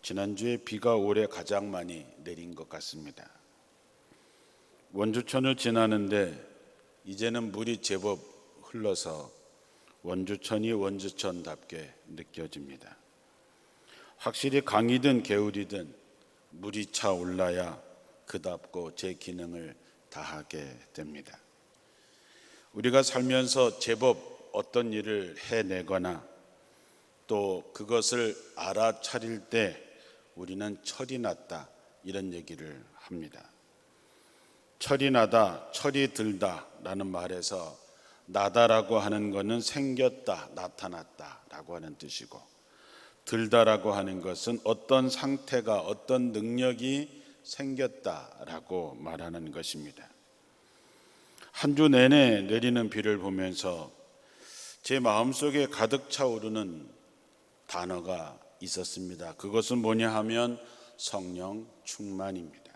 지난주에 비가 올해 가장 많이 내린 것 같습니다. 원주천을 지나는데 이제는 물이 제법 흘러서 원주천이 원주천답게 느껴집니다. 확실히 강이든 개울이든 물이 차 올라야 그답고 제 기능을 다하게 됩니다. 우리가 살면서 제법 어떤 일을 해내거나 또 그것을 알아차릴 때 우리는 철이 났다 이런 얘기를 합니다. 철이 나다, 철이 들다 라는 말에서 나다라고 하는 것은 생겼다, 나타났다 라고 하는 뜻이고, 들다라고 하는 것은 어떤 상태가, 어떤 능력이 생겼다라고 말하는 것입니다. 한 주 내내 내리는 비를 보면서 제 마음속에 가득 차오르는 단어가 있었습니다. 그것은 뭐냐 하면 성령 충만입니다.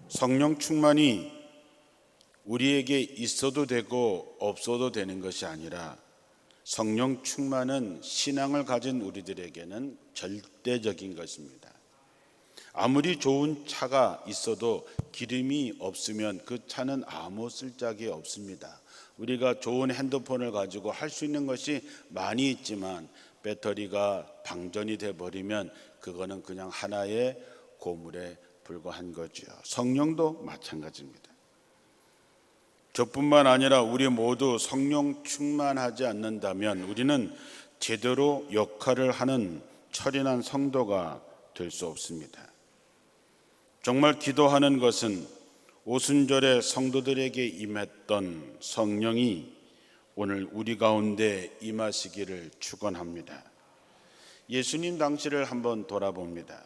성령 충만이 우리에게 있어도 되고 없어도 되는 것이 아니라 성령 충만은 신앙을 가진 우리들에게는 절대적인 것입니다. 아무리 좋은 차가 있어도 기름이 없으면 그 차는 아무 쓸데기 없습니다. 우리가 좋은 핸드폰을 가지고 할 수 있는 것이 많이 있지만 배터리가 방전이 돼버리면 그거는 그냥 하나의 고물에 불과한 거죠. 성령도 마찬가지입니다. 저뿐만 아니라 우리 모두 성령 충만하지 않는다면 우리는 제대로 역할을 하는 철인한 성도가 될 수 없습니다. 정말 기도하는 것은 오순절에 성도들에게 임했던 성령이 오늘 우리 가운데 임하시기를 축원합니다. 예수님 당시를 한번 돌아봅니다.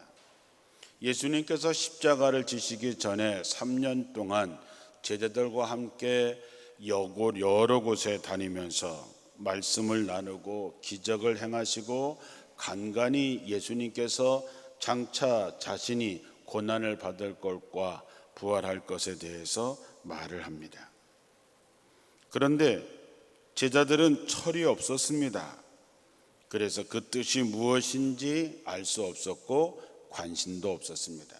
예수님께서 십자가를 지시기 전에 3년 동안 제자들과 함께 여러 곳에 다니면서 말씀을 나누고 기적을 행하시고 간간히 예수님께서 장차 자신이 고난을 받을 것과 부활할 것에 대해서 말을 합니다. 그런데 제자들은 철이 없었습니다. 그래서 그 뜻이 무엇인지 알 수 없었고 관심도 없었습니다.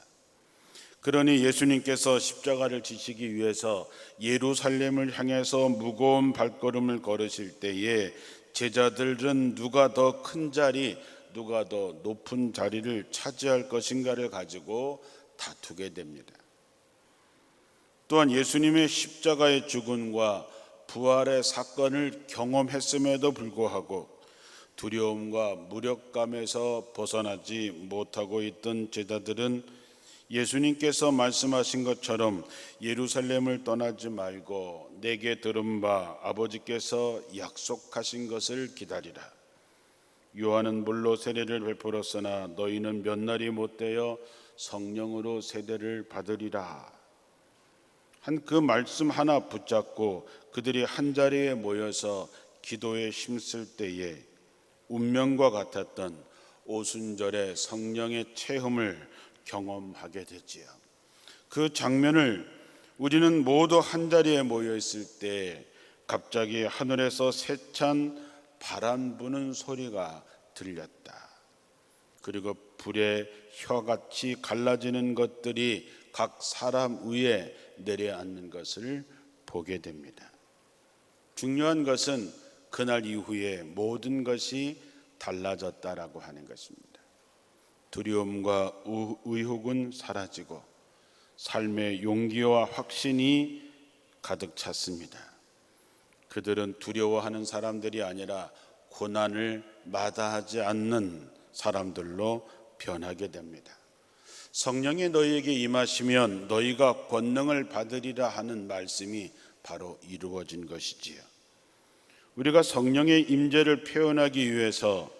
그러니 예수님께서 십자가를 지시기 위해서 예루살렘을 향해서 무거운 발걸음을 걸으실 때에 제자들은 누가 더 큰 자리, 누가 더 높은 자리를 차지할 것인가를 가지고 다투게 됩니다. 또한 예수님의 십자가의 죽음과 부활의 사건을 경험했음에도 불구하고 두려움과 무력감에서 벗어나지 못하고 있던 제자들은 예수님께서 말씀하신 것처럼 예루살렘을 떠나지 말고 내게 들은 바 아버지께서 약속하신 것을 기다리라. 요한은 물로 세례를 베풀었으나 너희는 몇 날이 못되어 성령으로 세례를 받으리라. 한 그 말씀 하나 붙잡고 그들이 한자리에 모여서 기도에 힘쓸 때에 운명과 같았던 오순절의 성령의 체험을 경험하게 되지요. 그 장면을 우리는 모두 한자리에 모여 있을 때 갑자기 하늘에서 세찬 바람 부는 소리가 들렸다. 그리고 불의 혀같이 갈라지는 것들이 각 사람 위에 내려앉는 것을 보게 됩니다. 중요한 것은 그날 이후에 모든 것이 달라졌다라고 하는 것입니다. 두려움과 의혹은 사라지고 삶의 용기와 확신이 가득 찼습니다. 그들은 두려워하는 사람들이 아니라 고난을 마다하지 않는 사람들로 변하게 됩니다. 성령이 너희에게 임하시면 너희가 권능을 받으리라 하는 말씀이 바로 이루어진 것이지요. 우리가 성령의 임재를 표현하기 위해서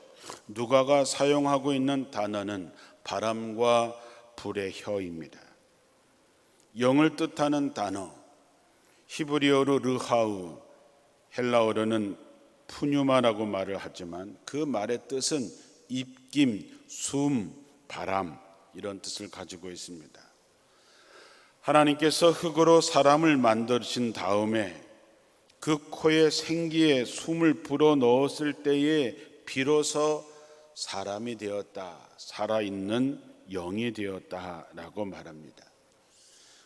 누가가 사용하고 있는 단어는 바람과 불의 혀입니다. 영을 뜻하는 단어, 히브리어로 르하우, 헬라어로는 푸뉴마라고 말을 하지만 그 말의 뜻은 입김, 숨, 바람 이런 뜻을 가지고 있습니다. 하나님께서 흙으로 사람을 만드신 다음에 그 코에 생기에 숨을 불어 넣었을 때에 비로소 사람이 되었다, 살아있는 영이 되었다라고 말합니다.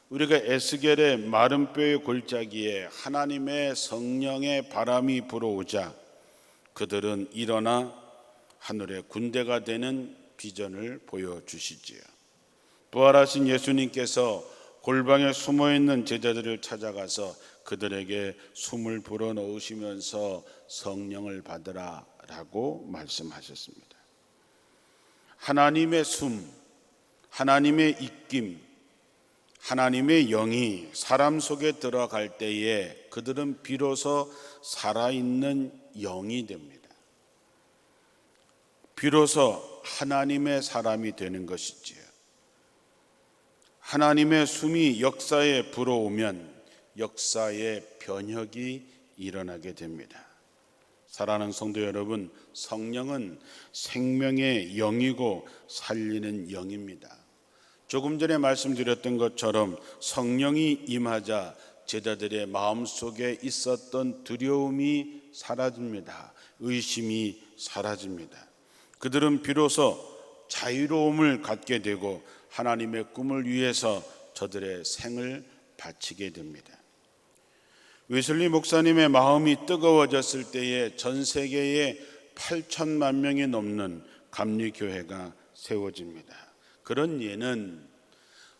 우리가 에스겔의 마른 뼈의 골짜기에 하나님의 성령의 바람이 불어오자 그들은 일어나 하늘의 군대가 되는 비전을 보여주시지요. 부활하신 예수님께서 골방에 숨어있는 제자들을 찾아가서 그들에게 숨을 불어넣으시면서 성령을 받으라 라고 말씀하셨습니다. 하나님의 숨, 하나님의 입김, 하나님의 영이 사람 속에 들어갈 때에 그들은 비로소 살아있는 영이 됩니다. 비로소 하나님의 사람이 되는 것이지요. 하나님의 숨이 역사에 불어오면 역사의 변혁이 일어나게 됩니다. 사랑하는 성도 여러분, 성령은 생명의 영이고 살리는 영입니다. 조금 전에 말씀드렸던 것처럼 성령이 임하자 제자들의 마음속에 있었던 두려움이 사라집니다. 의심이 사라집니다. 그들은 비로소 자유로움을 갖게 되고 하나님의 꿈을 위해서 저들의 생을 바치게 됩니다. 웨슬리 목사님의 마음이 뜨거워졌을 때에 전 세계에 8천만 명이 넘는 감리교회가 세워집니다. 그런 예는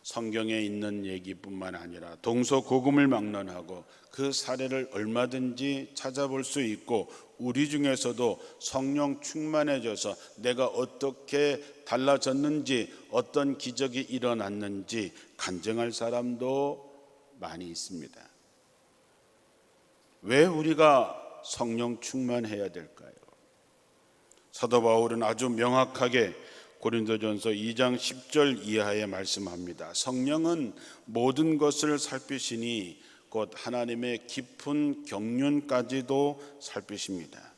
성경에 있는 얘기뿐만 아니라 동서고금을 막론하고 그 사례를 얼마든지 찾아볼 수 있고, 우리 중에서도 성령 충만해져서 내가 어떻게 달라졌는지, 어떤 기적이 일어났는지 간증할 사람도 많이 있습니다. 왜 우리가 성령 충만해야 될까요? 사도 바울은 아주 명확하게 고린도전서 2장 10절 이하에 말씀합니다. 성령은 모든 것을 살피시니 곧 하나님의 깊은 경륜까지도 살피십니다.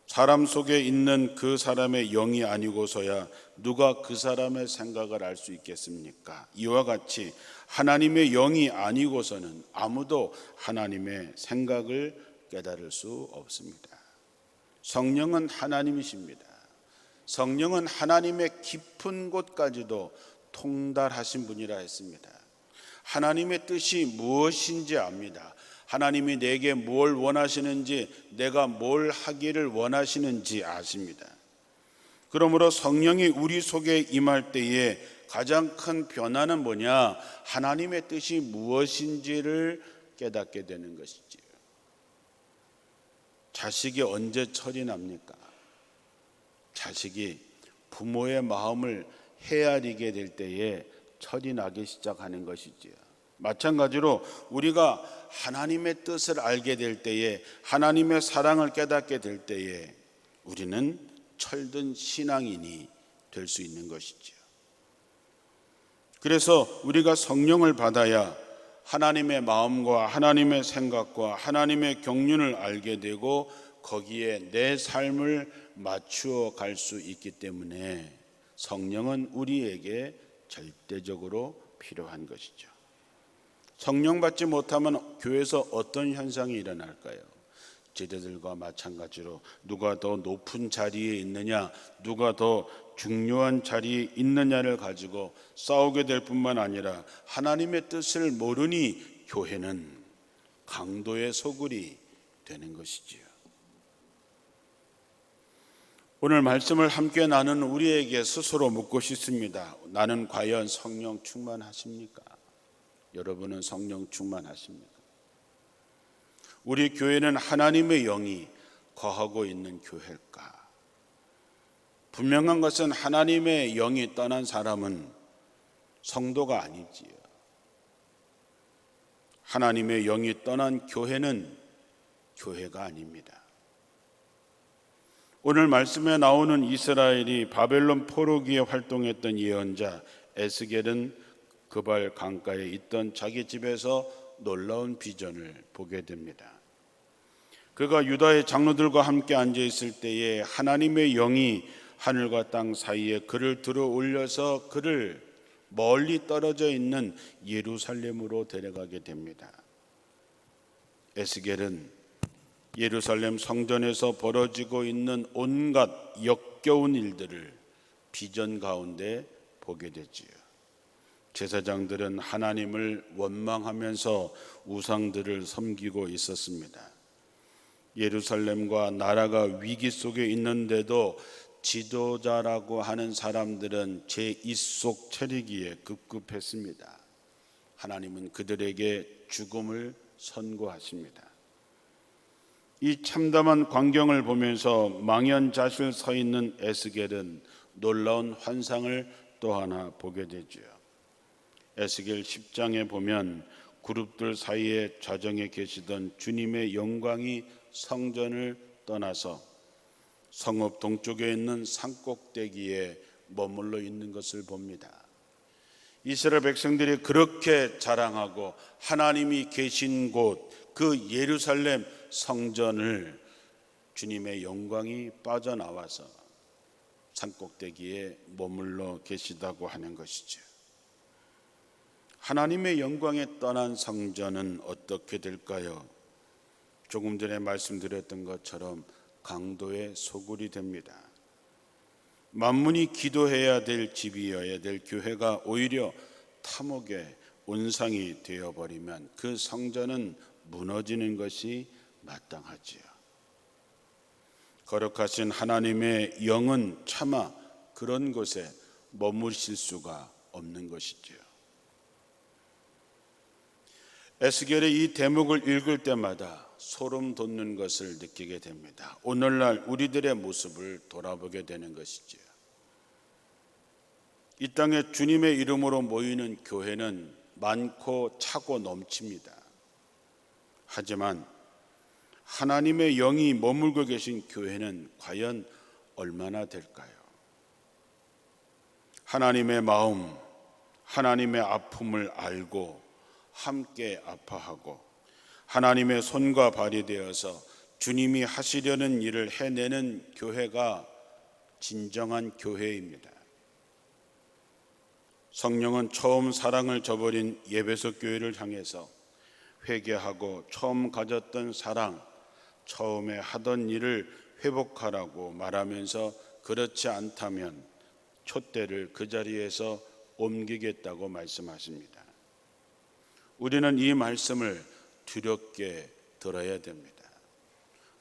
사람 속에 있는 그 사람의 영이 아니고서야 누가 그 사람의 생각을 알 수 있겠습니까? 이와 같이 하나님의 영이 아니고서는 아무도 하나님의 생각을 깨달을 수 없습니다. 성령은 하나님이십니다. 성령은 하나님의 깊은 곳까지도 통달하신 분이라 했습니다. 하나님의 뜻이 무엇인지 압니다. 하나님이 내게 뭘 원하시는지, 내가 뭘 하기를 원하시는지 아십니다. 그러므로 성령이 우리 속에 임할 때에 가장 큰 변화는 뭐냐? 하나님의 뜻이 무엇인지를 깨닫게 되는 것이지요. 자식이 언제 철이 납니까? 자식이 부모의 마음을 헤아리게 될 때에 철이 나기 시작하는 것이지요. 마찬가지로 우리가 하나님의 뜻을 알게 될 때에, 하나님의 사랑을 깨닫게 될 때에 우리는 철든 신앙인이 될 수 있는 것이지요. 그래서 우리가 성령을 받아야 하나님의 마음과 하나님의 생각과 하나님의 경륜을 알게 되고 거기에 내 삶을 맞추어 갈 수 있기 때문에 성령은 우리에게 절대적으로 필요한 것이죠. 성령 받지 못하면 교회에서 어떤 현상이 일어날까요? 제자들과 마찬가지로 누가 더 높은 자리에 있느냐, 누가 더 중요한 자리에 있느냐를 가지고 싸우게 될 뿐만 아니라 하나님의 뜻을 모르니 교회는 강도의 소굴이 되는 것이지요. 오늘 말씀을 함께 나누는 우리에게 스스로 묻고 싶습니다. 나는 과연 성령 충만하십니까? 여러분은 성령 충만하십니까? 우리 교회는 하나님의 영이 거하고 있는 교회일까? 분명한 것은 하나님의 영이 떠난 사람은 성도가 아니지요. 하나님의 영이 떠난 교회는 교회가 아닙니다. 오늘 말씀에 나오는 이스라엘이 바벨론 포로기에 활동했던 예언자 에스겔은 그발 강가에 있던 자기 집에서 놀라운 비전을 보게 됩니다. 그가 유다의 장로들과 함께 앉아 있을 때에 하나님의 영이 하늘과 땅 사이에 그를 들어 올려서 그를 멀리 떨어져 있는 예루살렘으로 데려가게 됩니다. 에스겔은 예루살렘 성전에서 벌어지고 있는 온갖 역겨운 일들을 비전 가운데 보게 되지요. 제사장들은 하나님을 원망하면서 우상들을 섬기고 있었습니다. 예루살렘과 나라가 위기 속에 있는데도 지도자라고 하는 사람들은 제 입속 차리기에 급급했습니다. 하나님은 그들에게 죽음을 선고하십니다. 이 참담한 광경을 보면서 망연자실 서 있는 에스겔은 놀라운 환상을 또 하나 보게 되죠. 에스겔 10장에 보면 그룹들 사이에 좌정에 계시던 주님의 영광이 성전을 떠나서 성읍 동쪽에 있는 산꼭대기에 머물러 있는 것을 봅니다. 이스라엘 백성들이 그렇게 자랑하고 하나님이 계신 곳 그 예루살렘 성전을 주님의 영광이 빠져나와서 산꼭대기에 머물러 계시다고 하는 것이죠. 하나님의 영광에 떠난 성전은 어떻게 될까요? 조금 전에 말씀드렸던 것처럼 강도의 소굴이 됩니다. 만문이 기도해야 될 집이어야 될 교회가 오히려 탐욕의 온상이 되어버리면 그 성전은 무너지는 것이 마땅하지요. 거룩하신 하나님의 영은 차마 그런 곳에 머무실 수가 없는 것이지요. 에스겔의 이 대목을 읽을 때마다 소름 돋는 것을 느끼게 됩니다. 오늘날 우리들의 모습을 돌아보게 되는 것이지요. 이 땅에 주님의 이름으로 모이는 교회는 많고 차고 넘칩니다. 하지만 하나님의 영이 머물고 계신 교회는 과연 얼마나 될까요? 하나님의 마음, 하나님의 아픔을 알고 함께 아파하고 하나님의 손과 발이 되어서 주님이 하시려는 일을 해내는 교회가 진정한 교회입니다. 성령은 처음 사랑을 저버린 예배소 교회를 향해서 회개하고 처음 가졌던 사랑, 처음에 하던 일을 회복하라고 말하면서 그렇지 않다면 촛대를 그 자리에서 옮기겠다고 말씀하십니다. 우리는 이 말씀을 두렵게 들어야 됩니다.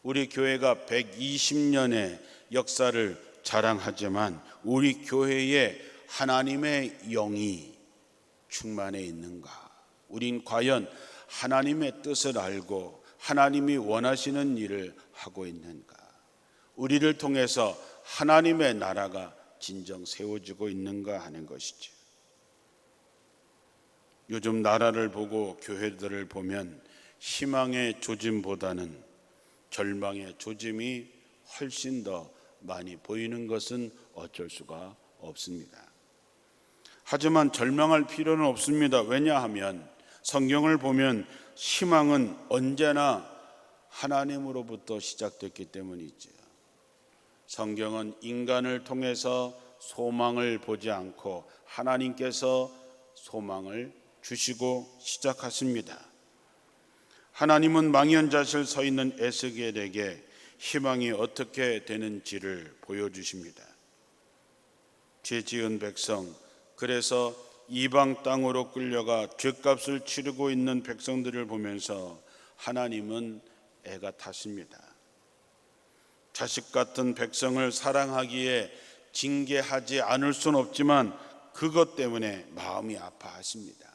우리 교회가 120년의 역사를 자랑하지만 우리 교회에 하나님의 영이 충만해 있는가? 우린 과연 하나님의 뜻을 알고 하나님이 원하시는 일을 하고 있는가? 우리를 통해서 하나님의 나라가 진정 세워지고 있는가 하는 것이죠. 요즘 나라를 보고 교회들을 보면 희망의 조짐보다는 절망의 조짐이 훨씬 더 많이 보이는 것은 어쩔 수가 없습니다. 하지만 절망할 필요는 없습니다. 왜냐하면 성경을 보면 희망은 언제나 하나님으로부터 시작됐기 때문이죠. 성경은 인간을 통해서 소망을 보지 않고 하나님께서 소망을 주시고 시작하십니다. 하나님은 망연자실 서 있는 에스겔에게 희망이 어떻게 되는지를 보여주십니다. 죄 지은 백성, 그래서 이방 땅으로 끌려가 죄값을 치르고 있는 백성들을 보면서 하나님은 애가 타십니다. 자식 같은 백성을 사랑하기에 징계하지 않을 수는 없지만 그것 때문에 마음이 아파하십니다.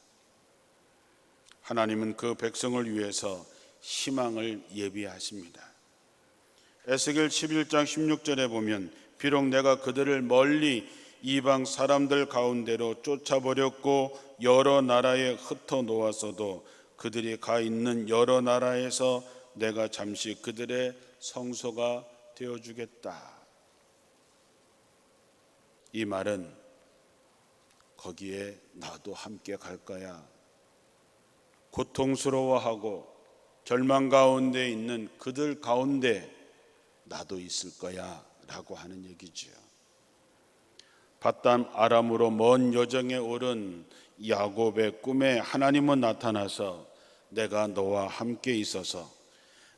하나님은 그 백성을 위해서 희망을 예비하십니다. 에스겔 11장 16절에 보면 비록 내가 그들을 멀리 이방 사람들 가운데로 쫓아버렸고 여러 나라에 흩어 놓았어도 그들이 가 있는 여러 나라에서 내가 잠시 그들의 성소가 되어주겠다. 이 말은 거기에 나도 함께 갈 거야. 고통스러워하고 절망 가운데 있는 그들 가운데 나도 있을 거야 라고 하는 얘기죠. 밧담 아람으로 먼 여정에 오른 야곱의 꿈에 하나님은 나타나서 내가 너와 함께 있어서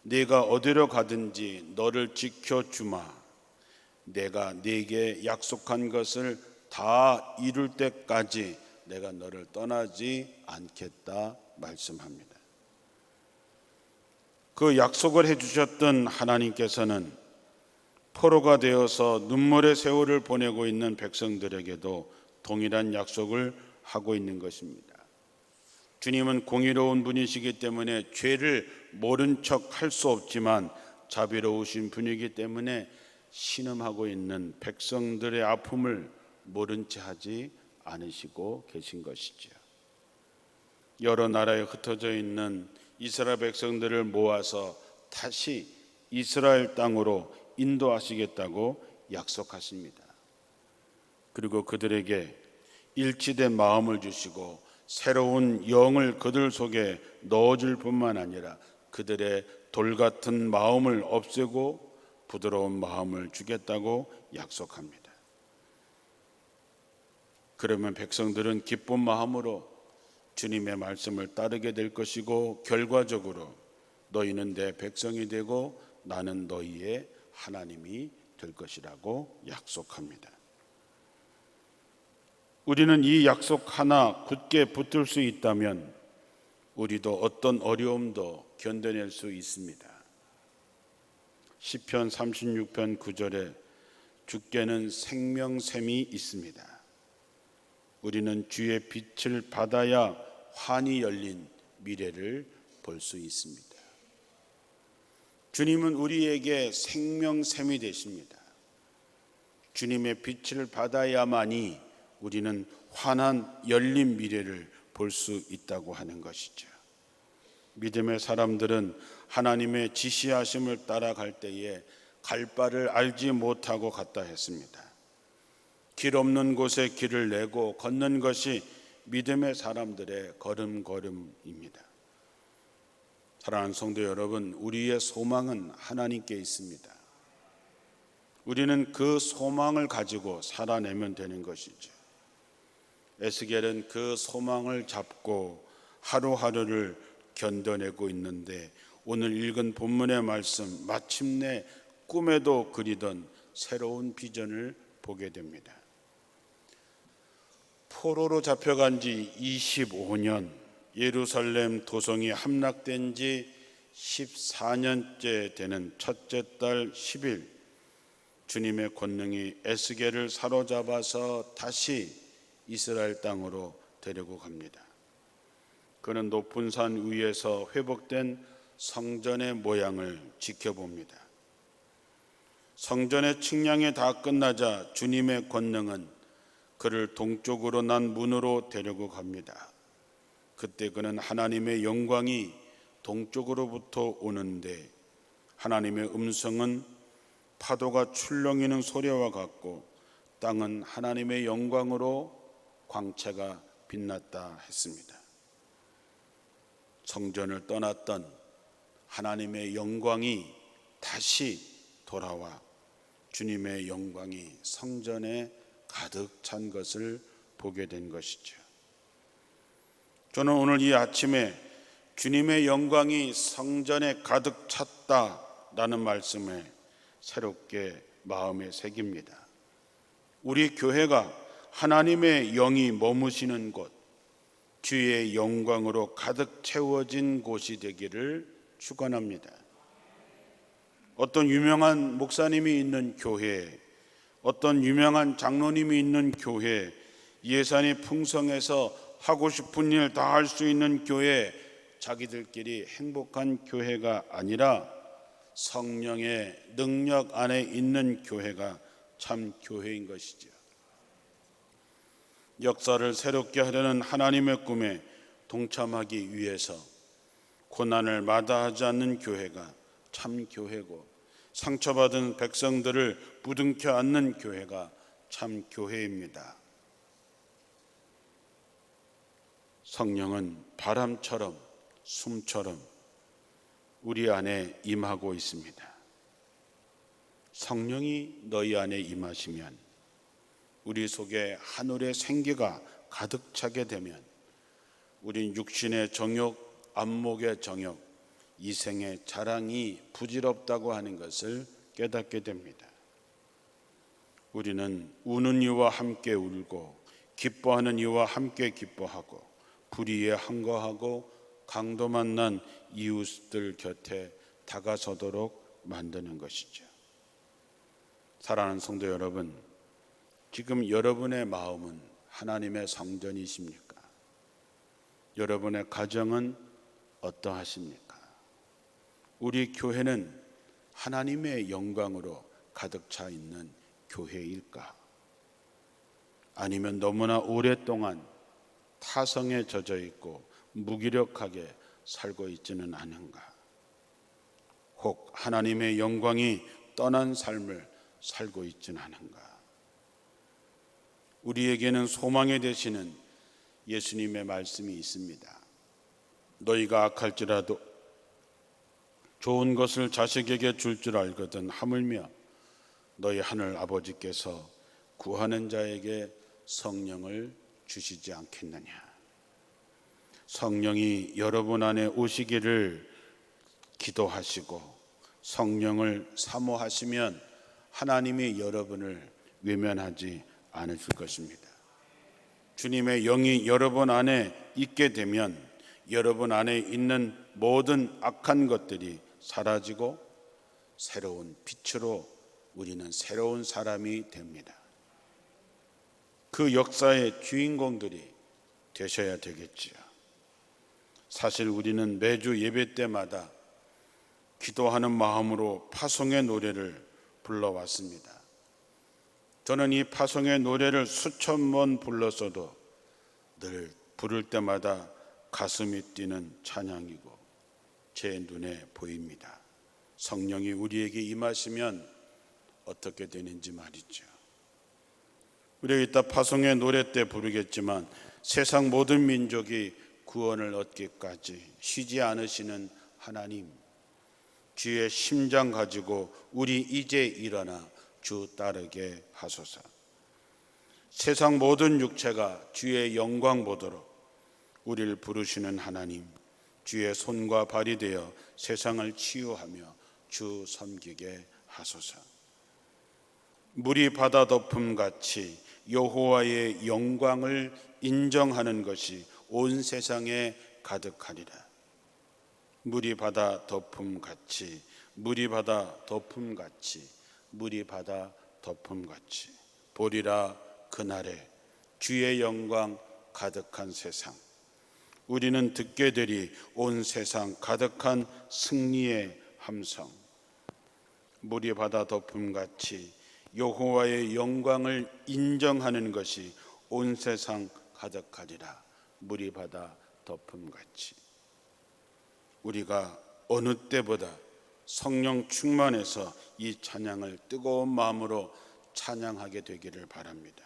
네가 어디로 가든지 너를 지켜주마. 내가 네게 약속한 것을 다 이룰 때까지 내가 너를 떠나지 않겠다 말씀합니다. 그 약속을 해주셨던 하나님께서는 포로가 되어서 눈물의 세월을 보내고 있는 백성들에게도 동일한 약속을 하고 있는 것입니다. 주님은 공의로운 분이시기 때문에 죄를 모른 척 할 수 없지만 자비로우신 분이기 때문에 신음하고 있는 백성들의 아픔을 모른 채 하지 않으시고 계신 것이죠. 여러 나라에 흩어져 있는 이스라엘 백성들을 모아서 다시 이스라엘 땅으로 인도하시겠다고 약속하십니다. 그리고 그들에게 일치된 마음을 주시고 새로운 영을 그들 속에 넣어줄 뿐만 아니라 그들의 돌같은 마음을 없애고 부드러운 마음을 주겠다고 약속합니다. 그러면 백성들은 기쁜 마음으로 주님의 말씀을 따르게 될 것이고 결과적으로 너희는 내 백성이 되고 나는 너희의 하나님이 될 것이라고 약속합니다. 우리는 이 약속 하나 굳게 붙들 수 있다면 우리도 어떤 어려움도 견뎌낼 수 있습니다. 시편 36편 9절에 주께는 생명샘이 있습니다. 우리는 주의 빛을 받아야 환히 열린 미래를 볼 수 있습니다. 주님은 우리에게 생명샘이 되십니다. 주님의 빛을 받아야만이 우리는 환한 열린 미래를 볼 수 있다고 하는 것이죠. 믿음의 사람들은 하나님의 지시하심을 따라갈 때에 갈 바를 알지 못하고 갔다 했습니다. 길 없는 곳에 길을 내고 걷는 것이 믿음의 사람들의 걸음걸음입니다. 사랑하는 성도 여러분, 우리의 소망은 하나님께 있습니다. 우리는 그 소망을 가지고 살아내면 되는 것이죠. 에스겔은 그 소망을 잡고 하루하루를 견뎌내고 있는데 오늘 읽은 본문의 말씀, 마침내 꿈에도 그리던 새로운 비전을 보게 됩니다. 포로로 잡혀간 지 25년, 예루살렘 도성이 함락된 지 14년째 되는 첫째 달 10일, 주님의 권능이 에스겔을 사로잡아서 다시 이스라엘 땅으로 데리고 갑니다. 그는 높은 산 위에서 회복된 성전의 모양을 지켜봅니다. 성전의 측량이 다 끝나자 주님의 권능은 그를 동쪽으로 난 문으로 데리고 갑니다. 그때 그는 하나님의 영광이 동쪽으로부터 오는데 하나님의 음성은 파도가 출렁이는 소리와 같고 땅은 하나님의 영광으로 광채가 빛났다 했습니다. 성전을 떠났던 하나님의 영광이 다시 돌아와 주님의 영광이 성전에 가득 찬 것을 보게 된 것이죠. 저는 오늘 이 아침에 주님의 영광이 성전에 가득 찼다라는 말씀에 새롭게 마음에 새깁니다. 우리 교회가 하나님의 영이 머무시는 곳, 주의 영광으로 가득 채워진 곳이 되기를 축원합니다. 어떤 유명한 목사님이 있는 교회, 어떤 유명한 장로님이 있는 교회, 예산이 풍성해서 하고 싶은 일 다 할 수 있는 교회, 자기들끼리 행복한 교회가 아니라 성령의 능력 안에 있는 교회가 참 교회인 것이죠. 역사를 새롭게 하려는 하나님의 꿈에 동참하기 위해서 고난을 마다하지 않는 교회가 참 교회고, 상처받은 백성들을 부둥켜 안는 교회가 참 교회입니다. 성령은 바람처럼 숨처럼 우리 안에 임하고 있습니다. 성령이 너희 안에 임하시면, 우리 속에 하늘의 생기가 가득 차게 되면 우린 육신의 정욕, 안목의 정욕, 이생의 자랑이 부질없다고 하는 것을 깨닫게 됩니다. 우리는 우는 이와 함께 울고 기뻐하는 이와 함께 기뻐하고 불의에 항거하고 강도 만난 이웃들 곁에 다가서도록 만드는 것이죠. 사랑하는 성도 여러분, 지금 여러분의 마음은 하나님의 성전이십니까? 여러분의 가정은 어떠하십니까? 우리 교회는 하나님의 영광으로 가득 차 있는 교회일까? 아니면 너무나 오랫동안 타성에 젖어 있고 무기력하게 살고 있지는 않은가? 혹 하나님의 영광이 떠난 삶을 살고 있지는 않은가? 우리에게는 소망이 되시는 예수님의 말씀이 있습니다. 너희가 악할지라도 좋은 것을 자식에게 줄 줄 알거든 하물며 너희 하늘 아버지께서 구하는 자에게 성령을 주시지 않겠느냐. 성령이 여러분 안에 오시기를 기도하시고 성령을 사모하시면 하나님이 여러분을 외면하지 않으실 것입니다. 주님의 영이 여러분 안에 있게 되면 여러분 안에 있는 모든 악한 것들이 사라지고 새로운 빛으로 우리는 새로운 사람이 됩니다. 그 역사의 주인공들이 되셔야 되겠지요. 사실 우리는 매주 예배 때마다 기도하는 마음으로 파송의 노래를 불러왔습니다. 저는 이 파송의 노래를 수천 번 불렀어도 늘 부를 때마다 가슴이 뛰는 찬양이고 제 눈에 보입니다. 성령이 우리에게 임하시면 어떻게 되는지 말이죠. 우리가 이따 파송의 노래 때 부르겠지만 세상 모든 민족이 구원을 얻기까지 쉬지 않으시는 하나님, 주의 심장 가지고 우리 이제 일어나 주 따르게 하소서. 세상 모든 육체가 주의 영광 보도록 우리를 부르시는 하나님, 주의 손과 발이 되어 세상을 치유하며 주 섬기게 하소서. 물이 바다 덮음같이 여호와의 영광을 인정하는 것이 온 세상에 가득하리라. 물이 바다 덮음같이, 물이 바다 덮음같이, 물이 바다 덮음같이 보리라. 그날에 주의 영광 가득한 세상, 우리는 듣게 되리 온 세상 가득한 승리의 함성. 물이 바다 덮음같이 여호와의 영광을 인정하는 것이 온 세상 가득하리라. 물이 바다 덮음같이. 우리가 어느 때보다 성령 충만해서 이 찬양을 뜨거운 마음으로 찬양하게 되기를 바랍니다.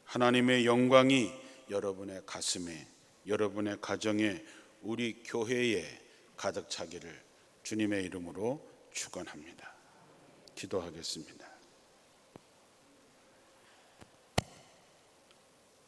하나님의 영광이 여러분의 가슴에, 여러분의 가정에, 우리 교회에 가득 차기를 주님의 이름으로 축원합니다. 기도하겠습니다.